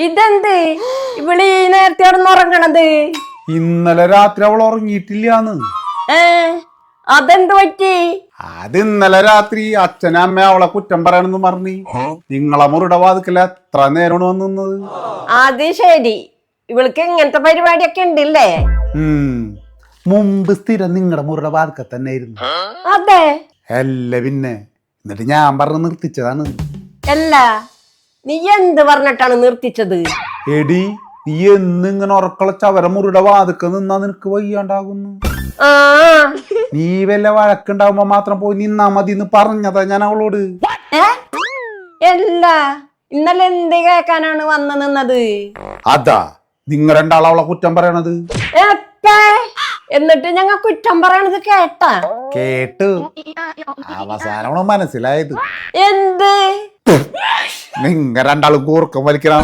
ഇതെന്ത് ഇവള് ഈ നേരത്തെ ഉറങ്ങണത്? ഇന്നലെ രാത്രി അവൾ ഉറങ്ങിയിട്ടില്ലാന്ന്. അതെന്ത് പറ്റി? അത് ഇന്നലെ രാത്രി അച്ഛനും അമ്മ അവളെ കുറ്റം പറയണെന്ന് പറഞ്ഞ് നിങ്ങളെ മുറിയുടെ വാതിക്കല എത്ര നേരമാണ് വന്നത്. അത് ശരി, ഇവൾക്ക് ഇങ്ങനത്തെ പരിപാടിയൊക്കെ ഉണ്ടല്ലേ? മുമ്പ് സ്ഥിരം നിങ്ങളുടെ മുറിയുടെ വാതിക്ക തന്നെ ആയിരുന്നു. അതെ അല്ല പിന്നെ, എന്നിട്ട് ഞാൻ പറഞ്ഞ് നിർത്തിച്ചതാണ്. അല്ല, നീ എന്ത് പറഞ്ഞിട്ടാണ് നിർത്തിച്ചത്? എടി, നീ എന്നിങ്ങനെ ഉറക്കളച്ച അവരെ മുറിയുടെ വാതിക്ക നിന്നാ നിനക്ക് വയ്യാണ്ടാകുന്നു. ആ നീ വല്ല വഴക്കുണ്ടാവുമ്പോ മാത്രം പോയി നിന്നാ മതി എന്ന് പറഞ്ഞതാ ഞാൻ അവളോട്. അല്ല, ഇന്നലെ എന്ത് കേക്കാനാണ് വന്നു നിന്നത്? അതാ നിങ്ങൾ രണ്ടാളും അവളെ കുറ്റം പറയണത്. എന്നിട്ട് ഞങ്ങൾ കുറ്റം പറയണത് കേട്ടാ? കേട്ടു. അവസാനമാണ് മനസ്സിലായത്. എന്ത്? നിങ്ങ രണ്ടാളും കൂർക്കം വലിക്കണം.